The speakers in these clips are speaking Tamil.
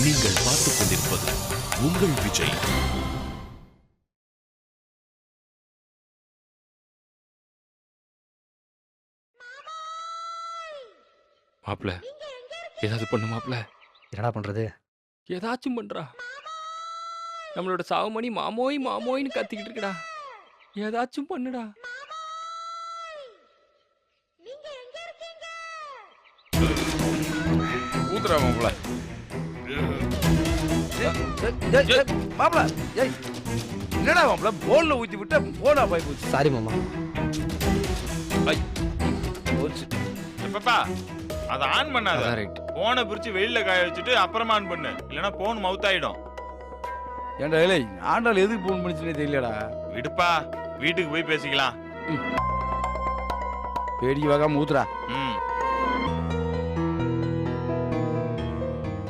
நீங்கள் பார்த்துக் கொண்டிருப்பது உங்கள் விஜய். மாப்பிள ஏதாவது பண்ணு மாப்பிள. என்னடா பண்றது? ஏதாச்சும் பண்றா. நம்மளோட சாவுமணி மாமோய் மாமோய்னு கத்திக்கிட்டு இருக்குடா. ஏதாச்சும் பண்ணுடா. ஊத்துறா மாப்பிள. மாப்பிள ஏய் என்னடா மாப்பிள போன்ல ஊத்தி விட்ட போனா போய் போச்சு. சாரி மாமா. போச்சு. எப்பப்பா அதை ஆன் பண்ணாத. அதான் ரைட். போனை பிரிச்சு வெளியில காய வச்சுட்டு அப்புறமா ஆன் பண்ணு, இல்லைன்னா போன் மவுத் ஆயிடும். ஏன்டா இல்லை ஆண்டாள் எதுக்கு போன் பண்ணிச்சுனே தெரியலடா. விடுப்பா, வீட்டுக்கு போய் பேசிக்கலாம். பேடிக்கு வாக்காம ஊத்துறா. ம்.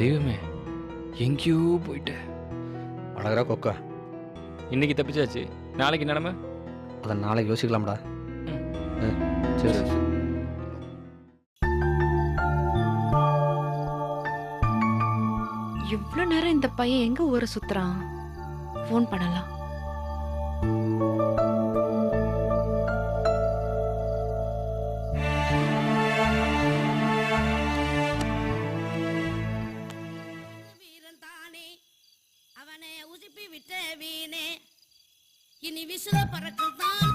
தெய்வமே எங்கேயோ போயிட்ட. அழகரா கொக்கா. இன்னைக்கு தப்பிச்சாச்சு, நாளைக்கு நிலைமை அதை நாளைக்கு யோசிக்கலாம்டா. சரி. இவ்ளோ நேரம் இந்த பையன் எங்க ஊரை சுத்துறான்? ஃபோன் பண்ணலாம். அவனை உசுப்பி விட்ட வீணே இனி விசுல பறக்குதான்.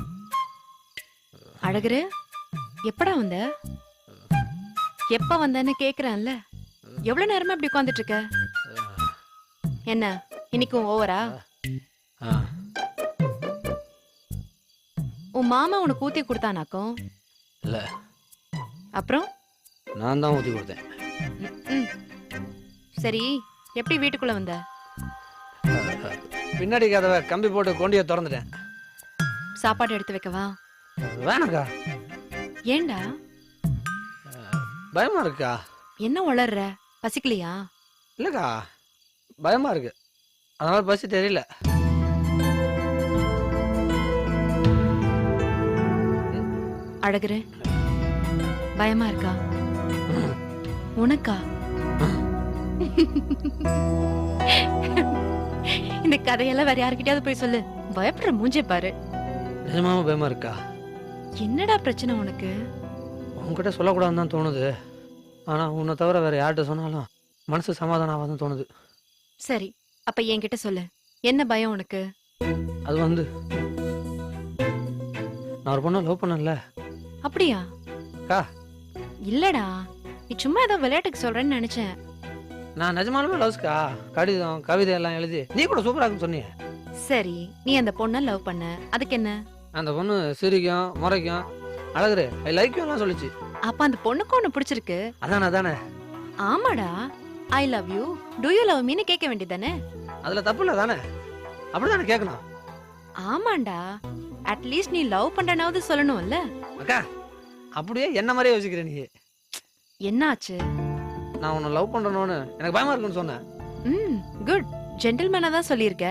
அழகரு எப்படா வந்த? எப்ப வந்தன்னு கேக்குறான்ல. எவ்வளவு நேரமா இப்படி உட்கார்ந்துட்டு இருக்க? என்ன இன்னைக்கும் ஓவரா? உன் மாமா உனக்கு ஊத்தி கொடுத்தானாக்கும்? இல்ல, அப்புறம் நான் தான் ஊத்தி கொடுத்தேன். ம். சரி, எப்படி வீட்டுக்குள்ள வந்த? பின்னாடி கதவை கம்பி போட்டு கொண்டிய திறந்துட்டேன். சாப்பாடு எடுத்து வைக்கவா? வேணாக்கா, ஏண்டா பயமா இருக்கா? என்ன உளர்ற? பசிக்கலையா? இல்லக்கா, பயமா இருக்கு, அதனால பசி தெரியல. அழகுரு பயமா இருக்கா? உனக்கா? இந்த கதையெல்லாம் வேற யாருக்கிட்டயாவது போய் சொல்லு. பயப்படுற மூஞ்சே பாரு. நிஜமாம பயமா இருக்கா? என்னடா பிரச்சனை உனக்கு? உன்கிட்ட சொல்லக்கூடாதுன்னு தான் தோணுது. ஆனா உன்னை தவிர வேற யார்கிட்ட சொன்னாலும் மனசு சமாதானம் ஆகாதுன்னு தோணுது. சரி, அப்ப என்கிட்ட சொல்லு. என்ன பயம் உனக்கு? அது வந்து நான் ஒரு பொண்ணை லவ் பண்ணல. அப்படியா? அக்கா. இல்லடா, நீ சும்மா ஏதோ விளையாட்டுக்கு சொல்றேன்னு நினைச்சேன். நான் நிஜமாலுமே லவ்ஸ்க்கா. கடிதம் கவிதை எல்லாம் எழுதி நீ கூட சூப்பரா இருக்குன்னு சொன்னியே. சரி, நீ அந்த பொண்ணை லவ் பண்ண, அதுக்கு என்ன? அந்த பொண்ணு சிரிக்கும், முறைக்கும், அழகுரு ஐ லைக் யூ சொல்லிச்சு. அப்ப அந்த பொண்ணுக்கு ஒண்ணு பிடிச்சிருக்கு. அதானே? ஆமாடா, I love you, do you love மீன்னு கேட்க வேண்டியதானே? அதுல தப்பு இல்ல தானே? அப்படிதானே கேட்கணும். ஆமாண்டா, அட்லீஸ்ட் நீ லவ் பண்றனாவது சொல்லணும்ல. அக்கா, அப்படியே என்ன மாதிரியே யோசிக்கிற நீ. என்னாச்சு? நான் உன்னை லவ் பண்றேன்னு எனக்கு பயமா இருக்குன்னு சொன்னேன். குட், ஜென்டில்மேனா தான் சொல்லியிருக்க.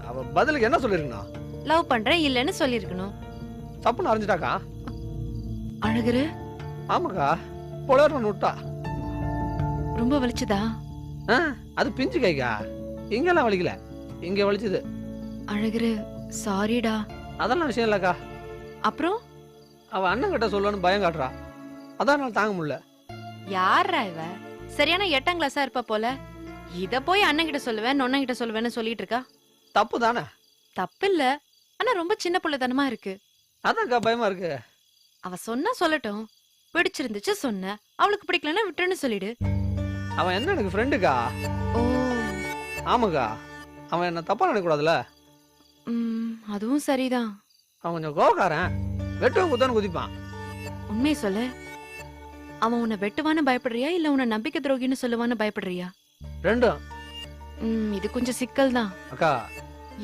அவ பதிலுக்கு என்ன சொல்லிருக்கணும்? லவ் பண்றேன் இல்லன்னு சொல்லியிருக்கணும். தப்புன்னு அறிஞ்சிட்டாக்கா. அழகுரு ஆமாக்கா, பொலர்னு விட்டா. ரொம்ப வலிச்சுதா? அது பிஞ்சு கைக்கா, இங்கெல்லாம் வலிக்கல, இங்க வலிச்சுது. அழகுரு சாரிடா. அதெல்லாம் விஷயம் இல்லக்கா. அப்புறம் அவ அண்ணன் கிட்ட சொல்லணும்னு பயம் காட்டுறா, அதான் என்னால தாங்க முடியல. யாரா இவ? சரியான 8ஆம் கிளாஸா இருப்ப போல. இத போய் அண்ணன் கிட்ட சொல்லுவேன், நொண்ணன் கிட்ட சொல்லுவேன்னு சொல்லிட்டு இருக்கா. தப்பு தானே? தப்பு இல்ல, ஆனா ரொம்ப சின்ன பிள்ளைத்தனமா இருக்கு. அதான்க்கா பயமா இருக்கு. அவ சொன்னா சொல்லட்டும். பிடிச்சிருந்துச்சு சொன்ன, அவளுக்கு பிடிக்கலன்னா விட்டுன்னு சொல்லிடு. அவன் என்ன எனக்கு ஃப்ரெண்டுக்கா. ஓ, ஆமாக்கா, அவன் என்ன தப்பா நினைக்க கூடாதுல. அதுவும் சரிதான். அவன் கொஞ்சம் கோவக்காரன், வெட்டுவன் குத்தான்னு குதிப்பான். உண்மையை சொல்லு, அவன் உன்னை வெட்டுவான்னு பயப்படுறியா இல்ல உன்னை நம்பிக்கை துரோகின்னு சொல்லுவான்னு பயப்படுறியா? ரெண்டும். இது கொஞ்சம் சிக்கல் தான். அக்கா,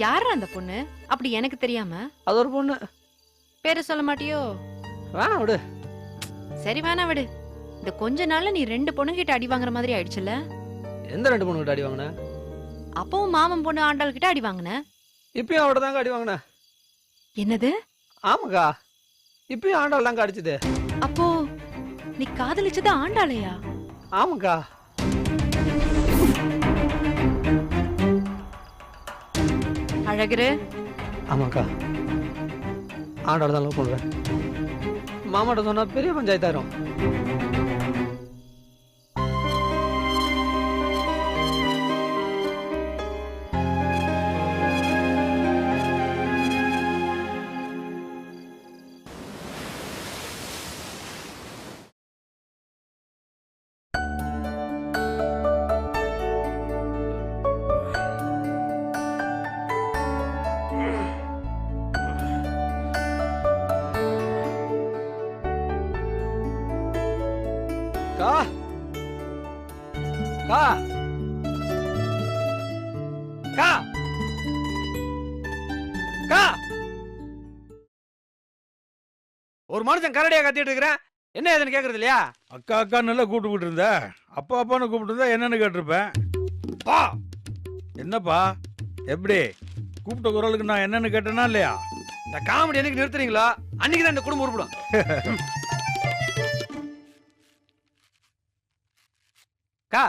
யாரா அந்த பொண்ணு? அப்படி எனக்கு தெரியாம. அது ஒரு பொண்ணு. பேரை சொல்ல மாட்டியோ? வேணாம் விடு. சரி வேணா விடு. இந்த கொஞ்ச நாள்ல நீ 2 பொண்ணுகிட்ட அடி வாங்குற மாதிரி ஆயிடுச்சுல. எந்த 2 பொண்ணு கிட்ட அடி வாங்கின? அப்பவும் மாமன் பொண்ணு ஆண்டாள் கிட்ட அடி வாங்கின. இப்பயும் அவட தாங்க அடி வாங்கின. என்னது? ஆமாக்கா, இப்பயும் ஆண்டாள் தாங்க அடிச்சது. அப்போ நீ காதலிச்சது ஆண்டாளையா? ஆமாக்கா. அழகுரு, ஆமாக்கா, ஆண்டாள் தான் லவ் பண்ணுறேன். மாமாட்ட சொன்னால் பெரிய பஞ்சாயத்தாயிரும். கா கா கா கா ஒரு மனுஷன் கரடியா கத்திட்டு இருக்கிறேன், என்ன ஏதுன்னு கேக்குறது இல்லையா? அக்கா அக்கா நல்லா கூப்பிட்டு இருந்த, அப்பா அப்பான்னு கூப்பிட்டு இருந்தா என்னன்னு கேட்டிருப்பேன். பா என்னப்பா எப்படி கூப்பிட்ட குரலுக்கு நான் என்னன்னு கேட்டேனா இல்லையா? இந்த காமெடி என்னைக்கு நிறுத்துறீங்களோ அன்னைக்கு தான் இந்த குடும்பம் உருப்படும். அக்கா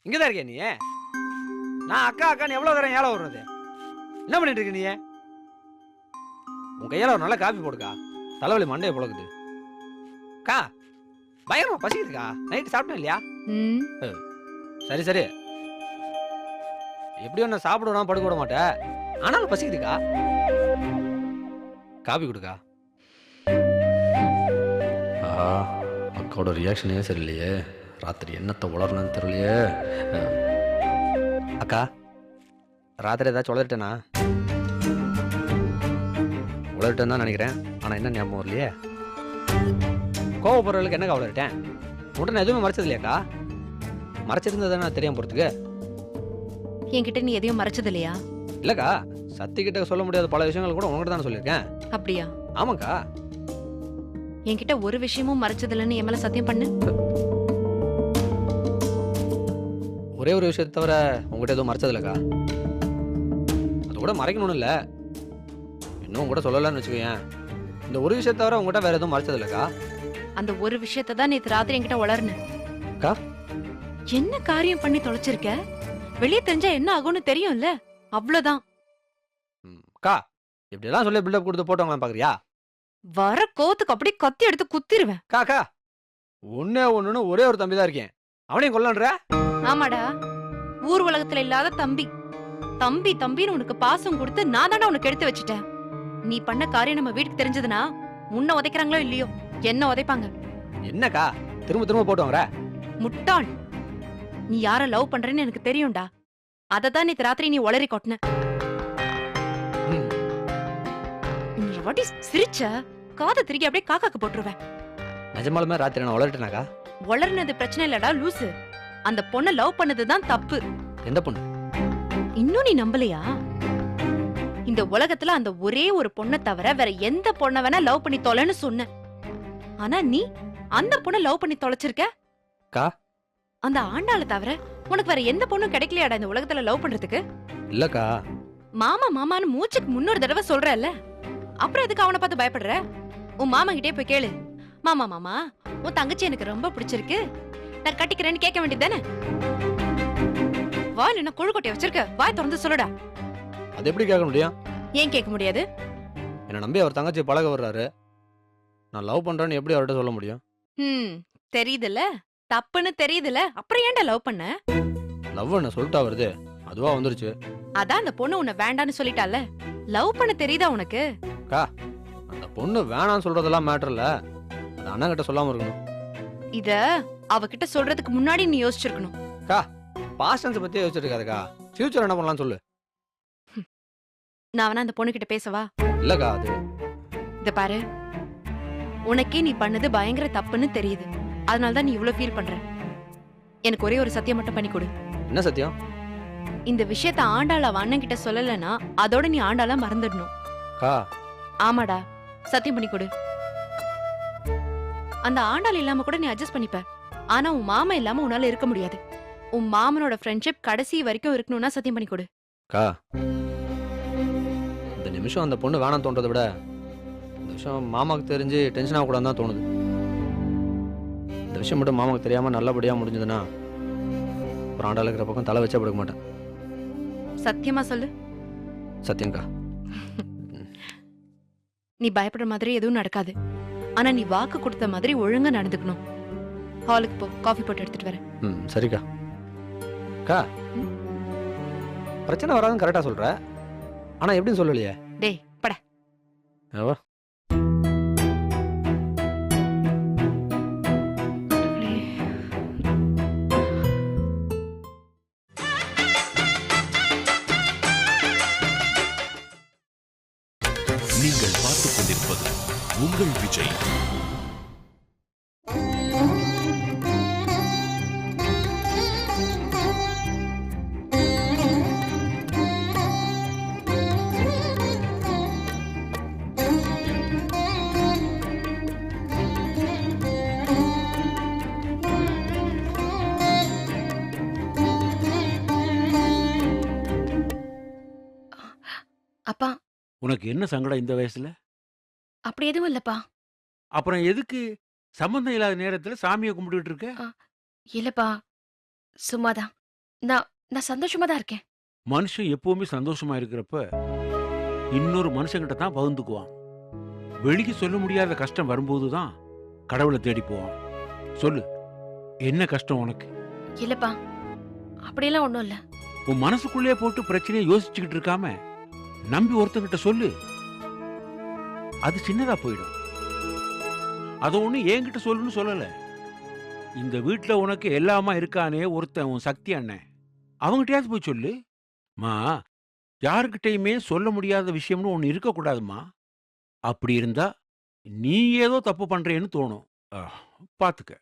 இங்கதான் இருக்கியா நீ? நான் அக்கா அக்கான்னு எவ்வளவு தரம் ஏழை வருது? என்ன பண்ணிட்டு இருக்க நீ? உன் கையால ஒரு நல்ல காபி போடுக்கா, தலைவலி மண்டையை புழக்குது. அக்கா பயங்கரமா பசிக்குதுக்கா, நைட்டு சாப்பிட்டேன் இல்லையா? ம், சரி சரி, எப்படியும் நான் சாப்பிட விடாம படுக்க விட மாட்டேன், ஆனாலும் பசிக்குதுக்கா. காபி கொடுக்கா. ஆஹா, அக்காவோட ரியாக்ஷனே சரியில்லையே, ராத்திரி என்னத்தை உளரணும்னு தெரியலையே. அக்கா ராத்திரி ஏதாச்சும் உளறிட்டேனா? உளறிட்டேன்னு தான் நினைக்கிறேன், ஆனால் என்ன ஞாபகம் வரலையே. கோவப்படுறவர்களுக்கு என்னக்கா உளறிட்டேன்? உடனே எதுவுமே மறைச்சது இல்லையாக்கா? மறைச்சிருந்தது நான் தெரியாம போகிறதுக்கு என்கிட்ட நீ எதையும் மறைச்சது இல்லையா? இல்லைக்கா, சத்திக்கிட்ட சொல்ல முடியாத பல விஷயங்கள் கூட உங்ககிட்ட தானே சொல்லியிருக்கேன். அப்படியா? ஆமாக்கா. என்கிட்ட ஒரு விஷயமும் மறைச்சது இல்லைன்னு என் மேல சத்தியம் பண்ணு. ஒரே ஒரு விஷயத்தை தவிர உங்ககிட்ட எதுவும் மறைச்சது இல்லைக்கா. அது கூட மறைக்கணும்னு இல்லை, இன்னும் உங்ககிட்ட சொல்லலாம்னு வச்சுக்கோயேன். இந்த ஒரு விஷயத்தை தவிர உங்ககிட்ட வேற எதுவும் மறைச்சது இல்லைக்கா. அந்த ஒரு விஷயத்தை தான் நேத்து ராத்திரி என்கிட்ட உளர்னேன். அக்கா? என்ன காரியம் பண்ணி தொலைச்சிருக்க? வெளியே தெரிஞ்சா என்ன ஆகும்னு தெரியும்ல, அவ்வளவுதான். அக்கா இப்படியெல்லாம் சொல்லி பில்டப் கொடுத்து போட்டவங்களாம் பார்க்குறியா? வர கோத்துக்கு அப்படியே கத்தி எடுத்து குத்திருவேன். அக்கா ஒன்னே ஒண்ணுன்னு ஒரே ஒரு தம்பி தான் இருக்கேன், அவனையும் கொல்லன்ற? ஆமாடா, ஊர் உலகத்துல இல்லாத தம்பி. தம்பி தம்பின்னு உனக்கு பாசம் கொடுத்து நான் தானே உனக்கு எடுத்து வச்சுட்டேன். நீ பண்ண காரியம் நம்ம வீட்டுக்கு தெரிஞ்சதுன்னா உன்னை உதைக்கிறாங்களோ இல்லையோ, என்ன உதைப்பாங்க. என்னக்கா திரும்ப திரும்ப போட்டு வாங்குற? முட்டாள், நீ யார லவ் பண்றேன்னு எனக்கு தெரியும்டா. அததான் நேத்து ராத்திரி நீ உளறி கொட்டின. நீ வாட்டி சிரிச்ச காதை திருக்கி அப்படியே காக்காக்கு போட்டுருவேன். நிஜமாலுமே ராத்திரி நான் உளறிட்டேனாக்கா? உளறினது பிரச்சனை இல்லடா லூசு, அந்த பொண்ணை லவ் பண்ணதுதான் தப்பு. எந்த பொண்ணு? இன்னும் நீ நம்பலையா? இந்த உலகத்துல அந்த ஒரே ஒரு பொண்ணை தவிர வேற எந்த பொண்ணை வேணா லவ் பண்ணி தொலைன்னு சொன்ன. ஆனா நீ அந்த பொண்ணை லவ் பண்ணி தொலைச்சிருக்க. கா? அந்த ஆண்டாளை தவிர உனக்கு வேற எந்த பொண்ணும் கிடைக்கலையாடா இந்த உலகத்துல லவ் பண்றதுக்கு? இல்லக்கா. மாமா மாமான்னு மூச்சுக்கு முன்னொரு தடவை சொல்றல்ல, அப்புறம் எதுக்கு அவனை பார்த்து பயப்படுற? உன் மாமா கிட்டே போய் கேளு, மாமா மாமா உன் தங்கச்சி எனக்கு ரொம்ப பிடிச்சிருக்கு, நான் கட்டிக்கிறேன்னு கேட்க வேண்டியதானே? வாய் என்ன கொழுக்கொட்டைய வச்சிருக்க, வாய் திறந்து சொல்லுடா. அது எப்படி கேட்க முடியும்? ஏன் கேட்க முடியாது? என்ன நம்பி அவர் தங்கச்சி பழக வர்றாரு, நான் லவ் பண்றேன்னு எப்படி அவர்கிட்ட சொல்ல முடியும்? தெரியுதுல, தப்புன்னு தெரியுதுல, அப்புறம் ஏன்டா லவ் பண்ண? லவ் என்ன சொல்லிட்டா வருது, அதுவா வந்துருச்சு. அதான் அந்த பொண்ணு உன்னை வேண்டான்னு சொல்லிட்டால, லவ் பண்ண தெரியுதா உனக்கு? அந்த பொண்ணு வேணான்னு சொல்றதெல்லாம் மேட்டர் இல்ல, அது அண்ணன் கிட்ட சொல்லாம இருக்கணும். இத அவகிட்ட சொல்றதுக்கு முன்னாடி நீ யோசிச்சிருக்கணும். பாஸ்டன்ஸ் பத்தி யோசிச்சுட்டு இருக்காதுக்கா, ஃபியூச்சர் என்ன பண்ணலாம் சொல்லு. நான் வேணா அந்த பொண்ணு கிட்ட பேசவா? இல்லக்கா அது இத பாரு, உனக்கே நீ பண்ணது பயங்கர தப்புன்னு தெரியுது, அதனாலதான் நீ இவ்ளோ ஃபீல் பண்ற. எனக்கு ஒரே ஒரு சத்தியம் மட்டும் பண்ணி கொடு. என்ன சத்தியம்? இந்த விஷயத்த ஆண்டாள அவ அண்ணன் கிட்ட சொல்லலன்னா அதோட நீ ஆண்டாள மறந்துடணும். ஆமாடா, சத்தியம் பண்ணி கொடு. அந்த ஆண்டாள் இல்லாம கூட நீ அட்ஜஸ்ட் பண்ணிப்ப, ஆனா உன் மாமா இல்லாம உன்னால இருக்க முடியாது. உன் மாமனோட ஃப்ரெண்ட்ஷிப் கடைசி வரைக்கும் இருக்கணும்னா சத்தியம் பண்ணி கொடு. இந்த நிமிஷம் அந்த பொண்ணு வேணாம் தோன்றதை விட இந்த விஷயம் மாமாக்கு தெரிஞ்சு டென்ஷன் ஆகக்கூடாதுன்னு தான் தோணுது. இந்த விஷயம் மட்டும் மாமாக்கு தெரியாம நல்லபடியா முடிஞ்சதுன்னா ஒரு ஆண்டாள் இருக்கிற பக்கம் தலை வச்சே படுக்க மாட்டேன். சத்தியமா சொல்லு. சத்தியம்க்கா. நீ பயப்படுற மாதிரி எதுவும் நடக்காது. ஆனா நீ வாக்கு கொடுத்த மாதிரி ஒழுங்கா நடந்துக்கணும். ஹாலுக்கு போ, காஃபி போட்டு எடுத்துட்டு வரேன். ம் சரிக்கா. அக்கா, பிரச்சனை வராதுன்னு கரெக்டாக சொல்கிற, ஆனால் எப்படின்னு சொல்லலையே. டேய் பட. அவ நீங்கள் பார்த்துக் கொண்டிருப்பது உங்கள் விஜய். அப்பா, உனக்கு என்ன சங்கடம் இந்த வயசுல? அப்படி எதுவும் இல்லப்பா. அப்புறம் எதுக்கு சம்பந்தம் இல்லாத நேரத்துல சாமியை கும்பிட்டுட்டு இருக்க? இல்லப்பா, சும்மாதான். நான் சந்தோஷமா தான் இருக்கேன். மனுஷன் எப்பவுமே சந்தோஷமா இருக்கிறப்ப இன்னொரு மனுஷங்கிட்ட தான் பகிர்ந்துக்குவான். வெளிக்கு சொல்ல முடியாத கஷ்டம் வரும்போது தான் கடவுளை தேடி போவான். சொல்லு, என்ன கஷ்டம் உனக்கு? இல்லப்பா, அப்படியெல்லாம் ஒண்ணும் இல்ல. உன் மனசுக்குள்ளே போட்டு பிரச்சனையை யோசிச்சுக்கிட்டு இருக்காம நம்பி ஒருத்தங்கிட்ட சொல்லு. அது சின்னதா போயிடும். அதை ஒண்ணு என்கிட்ட சொல்லுன்னு சொல்லல. இந்த வீட்டுல உனக்கு எல்லாமா இருக்கானே ஒருத்தன், உன் சக்தி அண்ணன், அவங்ககிட்டயாவது போய் சொல்லு. மா, யாருக்கிட்டையுமே சொல்ல முடியாத விஷயம்னு ஒண்ணு இருக்கக்கூடாதுமா. அப்படி இருந்தா நீ ஏதோ தப்பு பண்றேன்னு தோணும். பாத்துக்க.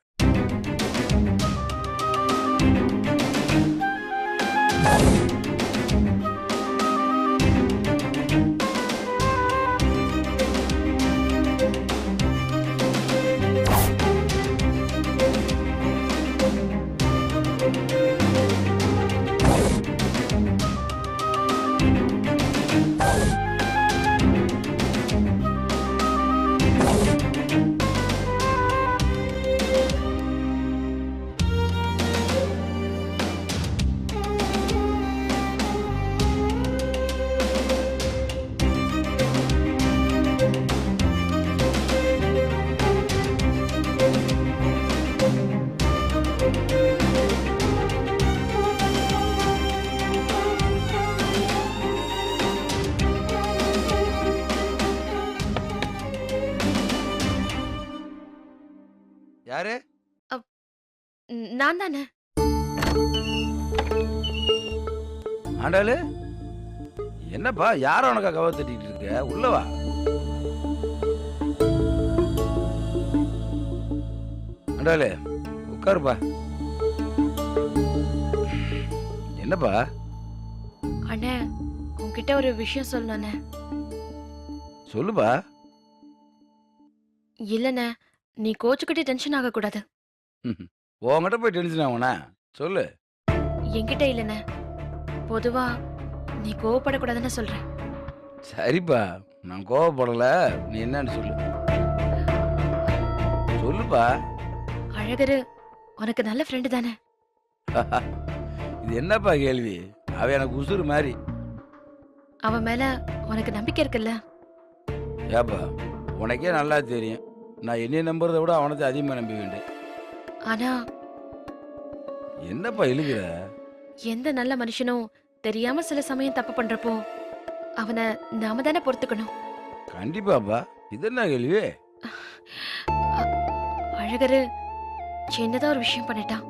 யாரு? நான் தானே. ஆண்டாளு, என்னப்பா யாரும் உனக்கா கவலை தட்டிட்டு இருக்க? உள்ளவா. ஆண்டாளு, உட்காருப்பா. என்னப்பா? அண்ணே, உன்கிட்ட ஒரு விஷயம் சொல்லணும்ண்ணே. சொல்லுப்பா. இல்லண்ணே, நீ கோச்சுக்கிட்டே டென்ஷன் ஆகக்கூடாது. உன்கிட்ட போய் டென்ஷன் ஆகுனா சொல்லு. என்கிட்ட இல்லண்ணே, பொதுவா நீ கோவப்படக்கூடாதுன்னு சொல்றேன். சரிப்பா, நான் கோவப்படல. நீ என்னன்னு சொல்லு. சொல்லுப்பா. அழகரு உனக்கு நல்ல ஃப்ரெண்டு தானே? இது என்னப்பா கேள்வி? அவ எனக்கு உசுறு மாதிரி. அவன் மேல உனக்கு நம்பிக்கை இருக்குல்ல? ஏப்பா, உனக்கே நல்லா தெரியும் நான் என்னைய நம்புறதை விட அவனத்தை அதிகமாக நம்ப வேண்டேன். ஆனா என்னப்பா இழுக்கிற? எந்த நல்ல மனுஷனும் தெரியாம சில சமயம் தப்பு பண்றப்போ அவனை நாம தானே பொறுத்துக்கணும். கண்டிப்பாப்பா. இது என்ன கேள்வி? அழகரு சின்னதா ஒரு விஷயம் பண்ணிட்டான்.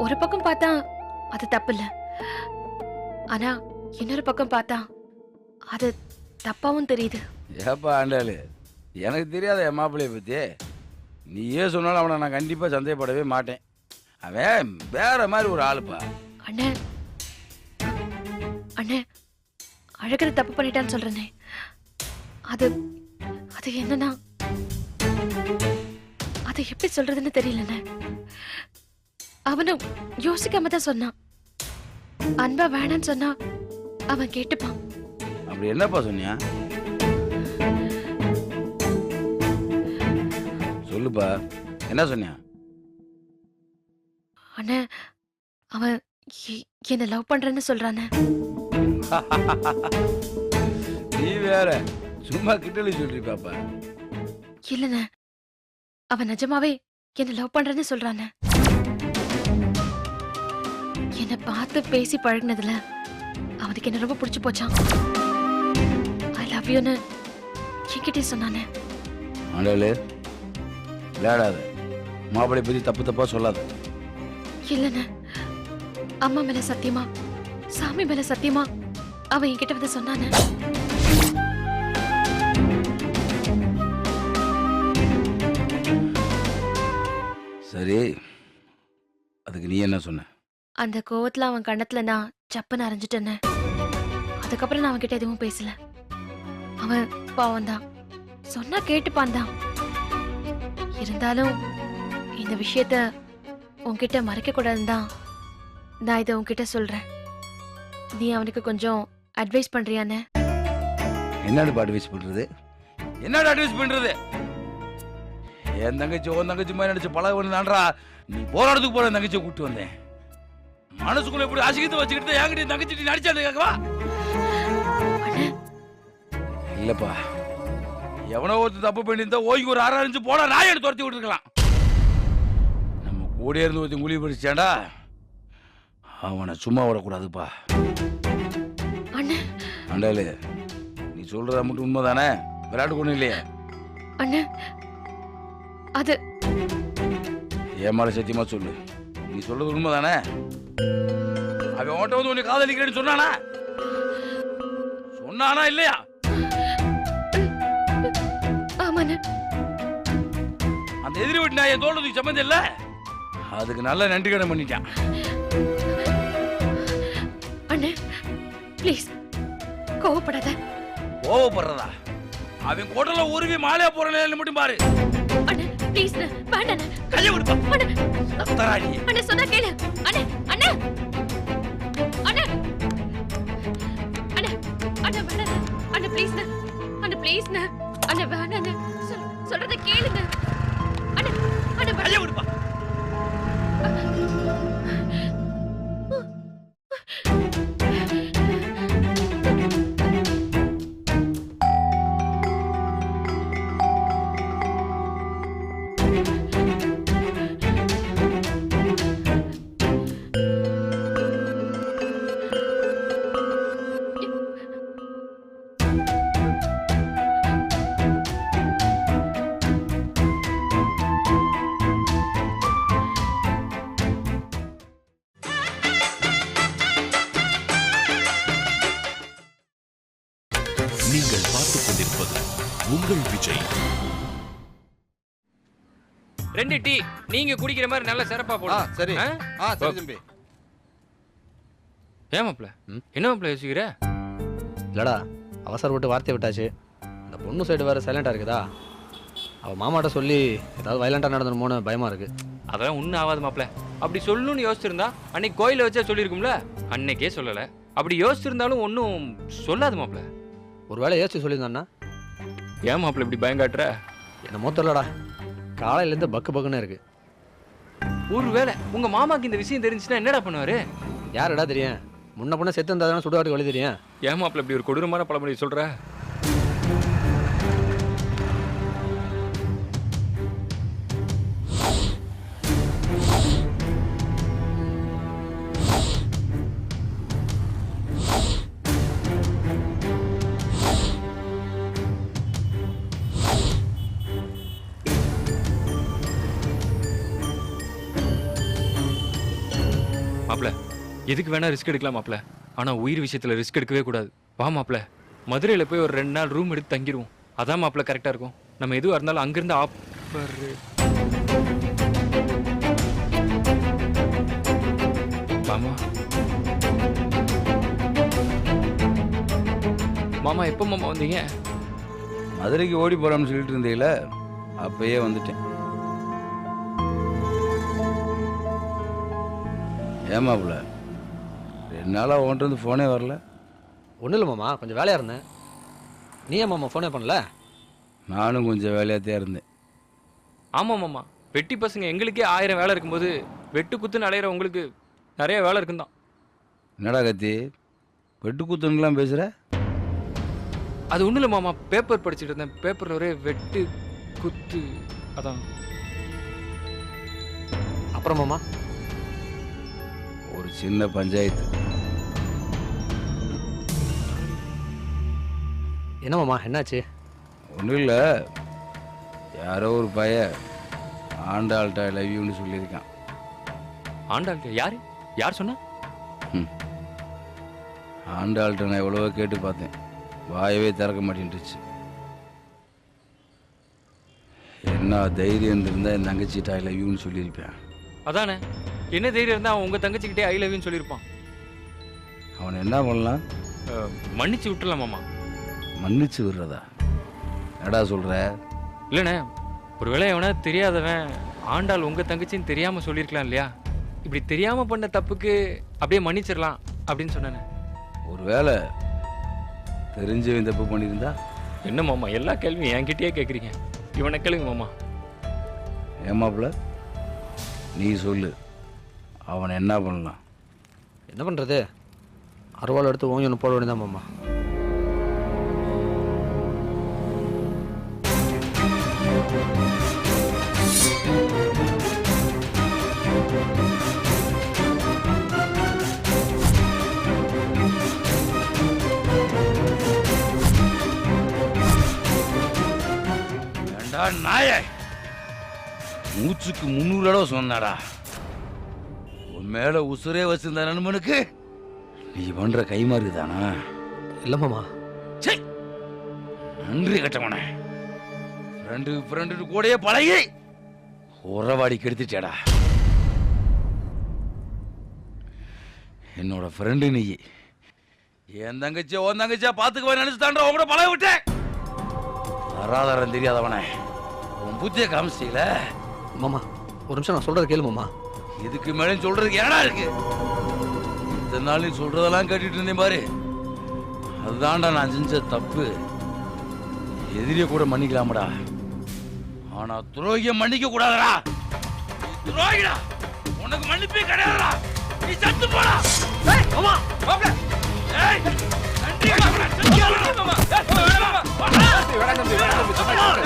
ஒரு பக்கம் பார்த்தா அது தப்பு இல்ல, ஆனா இன்னொரு பக்கம் பார்த்தா அது தப்பாவும் தெரியுது. ஏப்பா ஆண்டாளு, எனக்கு தெரியாத என் மாப்பிள்ளைய பத்தி நீ ஏன் சொன்னாலும் அவனை நான் கண்டிப்பா சந்தேகப்படவே மாட்டேன். அவன் வேற மாதிரி ஒரு ஆளுப்பா. அண்ணே, அண்ணே, அழகரு தப்பு பண்ணிட்டான்னு சொல்றேனே, அது அது என்னன்னா, அது எப்படி சொல்றதுன்னு தெரியலண்ணே. அவனும் யோசிக்காம தான் சொன்னான். அன்பா வேணான்னு சொன்னா அவன் கேட்டுப்பான். அப்படி என்னப்பா சொன்னியா? சொல்லுப்பா, என்ன சொன்னியா? அண்ணே, அவன் என்ன லவ் பண்றேன்னு சொல்றானே. நீ வேற சும்மா கிட்டல சொல்றீ பாப்பா. இல்லண்ணே, அவன் நிஜமாவே என்ன லவ் பண்றேன்னு சொல்றானே. என்ன பார்த்து பேசி பழகினதுல அவனுக்கு என்ன ரொம்ப பிடிச்சு போச்சான். ஐ லவ் யூன்னு என்கிட்டே சொன்னானே. ஆண்டவளே விளையாடாத, மாப்பிளை பத்தி தப்பு தப்பா சொல்லாத. இல்லண்ணே, அம்மா மேல சத்தியமா, சாமி மேல சத்தியமா அவன் என்கிட்ட வந்து சொன்னானே. சரி, அதுக்கு நீ என்ன சொன்ன? அந்த கோவத்துல அவன் கண்ணத்துல நான் சப்புன்னு அரைஞ்சிட்டேன்னு. அதுக்கப்புறம் நான் அவன்கிட்ட எதுவும் பேசல. அவன் பாவம் தான், சொன்னா கேட்டுப்பான் தான். இருந்தாலும் இந்த விஷயத்த உன்கிட்ட மறைக்க கூடாதுன்னு தான் நான் இதை உன்கிட்ட சொல்றேன். நீ அவனுக்கு கொஞ்சம் அட்வைஸ் பண்றியானே? என்னடா அட்வைஸ் பண்றது? என்னடா அட்வைஸ் பண்றது? என் தங்கச்சி உன் தங்கச்சி மாதிரி நினைச்சு பழக வேண்டான்றா. நீ போராட்டத்துக்கு போற தங்கச்சியை கூப்பிட்டு வந்தேன். மனசுக்குள்ள எப்படி ஆசிக்கிட்டு வச்சுக்கிட்டு என்கிட்ட தங்கச்சி நடிச்சாடு கேட்கவா? இல்லப்பா, எவனோ ஒருத்தர் தப்பு பண்ணியிருந்தா ஓய்க்கு ஒரு 6 இன்ச்சு போனா நாய் எடுத்து துரத்தி விட்டுருக்கலாம். நம்ம கூட இருந்து ஒருத்தன் குழி பிடிச்சாண்டா, அவனை சும்மா விடக்கூடாதுப்பா. அண்டாலே, நீ சொல்றத மட்டும் உண்மைதானே? விளையாட்டு கொண்டு இல்லையே அண்ணே? அது ஏமால சத்தியமா சொல்லு, நீ சொல்றது உண்மைதானே? அவன் ஓட்ட வந்து உன்னை காதலிக்கிறேன்னு சொன்னானா? சொன்னானா இல்லையா? ஆமாண்ணே. அந்த எதிரி வீட்டு நான் என் தோட்டத்துக்கு சம்மந்தம் இல்ல, அதுக்கு நல்ல நன்றி கடன் பண்ணிட்டான். அண்ணே ப்ளீஸ் கோவப்படாத. கோவப்படுறதா? அவன் கோட்டல உருவி மாலையா போற நிலையில மட்டும் பாரு. அண்ணே ப்ளீஸ் வேண்டாண்ணே. கையை விடுப்பா. அண்ணே அண்ணே சொன்னா கேளு. அண்ணே அண்ணே அண்ணே அண்ணே அண்ணே வேண்டாண்ணே. அண்ணே ப்ளீஸ் அண்ணே ப்ளீஸ் அண்ணே வேண்டாண்ணே. சொல்றத கேளுங்க அண்ணே. அண்ணே கையை விடுப்பா. நீங்கள் பார்த்துக் கொண்டிருப்பது உங்கள் விஜய். 2 டீ நீங்க குடிக்கிற மாதிரி நல்ல சிறப்பா போடுங்க. சரி. ஆ? சரி தம்பி. ஏன் மாப்ள? என்ன மாப்ள யோசிக்கிற? இல்லடா, அவசரப்பட்டு வார்த்தை விட்டாச்சு. இந்த பொண்ணு சைடு வேற சைலண்டா இருக்குதா? அவ மாமாட்ட சொல்லி ஏதாவது வயலண்டா நடந்துருமோன்னு பயமா இருக்கு. அதெல்லாம் ஒன்றும் ஆகாது மாப்ள. அப்படி சொல்லணும்னு யோசிச்சிருந்தா அன்னைக்கு கோயில வச்சா சொல்லியிருக்கும்ல. அன்னைக்கே சொல்லலை. அப்படி யோசிச்சிருந்தாலும் ஒன்றும் சொல்லாது மாப்ள. ஒரு வேளை யோசிச்சு சொல்லியிருந்தான்னா? ஏன் மாப்ள இப்படி பயங்காட்டுற? என்ன மூத்தலடா, காலையிலேருந்து பக்கு பக்குன்னு இருக்கு. ஒருவேளை உங்க மாமாக்கு இந்த விஷயம் தெரிஞ்சுன்னா என்னடா பண்ணுவாரு? யாருடா தெரியும்? முன்ன பொண்ணு செத்து இருந்தாதான் சுடுகாட்டுக்கு வழி தெரியும். ஏன் மாப்ள இப்படி ஒரு கொடூரமான பழமொழி சொல்ற? மாப்ள, எதுக்கு வேணா ரிஸ்க் எடுக்கலாம் மாப்ள. ஆனா உயிர் விஷயத்துல ரிஸ்க் எடுக்கவே கூடாது. வா மாப்ள, மதுரையில போய் ஒரு 2 நாள் ரூம் எடுத்து தங்கிடுவோம். அதான் மாப்ள கரெக்டா இருக்கும். நம்ம எதுவா இருந்தாலும் அங்கிருந்து ஆஃபர். மாமா மாமா எப்போ மாமா வந்தீங்க? மதுரைக்கு ஓடி போறான்னு சொல்லிட்டு இருந்தீங்கள, அப்பயே வந்துட்டேன். ஏமாப்புல 2 நாளாக உன்ட்டு வந்து ஃபோனே வரல? ஒன்றும் இல்லை மாமா, கொஞ்சம் வேலையாக இருந்தேன். நீ ஏன் மாமா ஃபோனே பண்ணல? நானும் கொஞ்சம் வேலையாகத்தான் இருந்தேன். ஆமா மாமா, வெட்டி பசங்க எங்களுக்கே 1000 வேலை இருக்கும்போது வெட்டு குத்துன்னு அலையிற உங்களுக்கு நிறைய வேலை இருக்குந்தான். என்னடா கத்தி வெட்டு குத்துன்னுலாம் பேசுற? அது ஒண்ணும் இல்ல மாமா, பேப்பர் படிச்சுட்டு இருந்தேன். பேப்பர்ல ஒரே வெட்டு குத்து, அதான். அப்புறம் மாமா ஒரு சின்ன பஞ்சாயத்து. என்ன மாமா என்னாச்சு? ஒன்றும் இல்லை, யாரோ ஒரு பையன் ஆண்டாள்கிட்ட லவ் யூன்னு சொல்லியிருக்கான். ஆண்டாள் யாரு? யார் சொன்னா? ஆண்டாள்கிட்ட நான் எவ்வளவோ கேட்டு பார்த்தேன், வாயவே திறக்க மாட்டேன்ட்டுச்சு. என்ன தைரியம் இருந்தால் என் தங்கச்சிட்ட ஐ லவ் யூன்னு சொல்லியிருப்பேன். அதானே, என்ன தைரியம் இருந்தா அவன் உங்க தங்கச்சிக்கிட்டே ஐ லவ் யூன்னு சொல்லியிருப்பான். அவனை என்ன பண்ணலாம்? மன்னிச்சு விட்டுலாம் மாமா. மன்னிச்சு விடுறதா? என்னடா சொல்ற? இல்லைண்ணே, ஒருவேளை எவனா தெரியாதவன் ஆண்டாள் உங்க தங்கச்சின்னு தெரியாம சொல்லியிருக்கலாம் இல்லையா? இப்படி தெரியாம பண்ண தப்புக்கு அப்படியே மன்னிச்சிடலாம் அப்படின்னு சொன்னேன். ஒருவேளை தெரிஞ்சவன் தப்பு பண்ணியிருந்தா? என்ன மாமா எல்லா கேள்வியும் என்கிட்டயே கேட்குறீங்க? இவனை கேளுங்க மாமா. ஏமாப்பிள்ள நீ சொல்லு, அவனை என்ன பண்ணலாம்? என்ன பண்ணுறது, அருவாள் எடுத்து ஓங்கி ஒன்று போட வேண்டியதான் மாமா. ஏண்டா நாய, மூச்சுக்கு 300 தடவை சொன்னாடா, உன் மேல உசுரே வச்சிருந்த நண்பனுக்கு நீ பண்ற கைமாறு தானா? இல்லை மாமா. நன்றி கட்டவன, ஃப்ரெண்டு கூடயே பழகி உறவாடி கெடுத்துட்டேடா. என்னோட ஃப்ரெண்டு நீ, என் தங்கச்சியா உன் தங்கச்சியா பாத்துக்குவேன் நினைச்சு தாண்டா உன் கூட பழக விட்டேன். வராதாரம் தெரியாதவன உன் புத்திய காமிச்சிட்டீங்கள. மாமா ஒரு நிமிஷம் நான் சொல்கிறத கேளு மாமா. இதுக்கு மேலே சொல்றதுக்கு ஏடா இருக்கு? இத்தனை நாள் நீ சொல்றதெல்லாம் கேட்டுட்டு இருந்தேன் பாரு, அதுதான்டா நான் செஞ்ச தப்பு. எதிரிய கூட மன்னிக்கலாமடா, ஆனா துரோகிய மன்னிக்க கூடாதடா. துரோகிடா, உனக்கு மன்னிப்பே கிடையாதுடா. நீ செத்து போடா. ஏய் மாமா, மாப்ள. ஏய் நன்றி மாப்ள. செத்து போடா மாமா. ஏய் வேணாம் மாமா. வேணாம் தம்பி, வேணாம் தம்பி.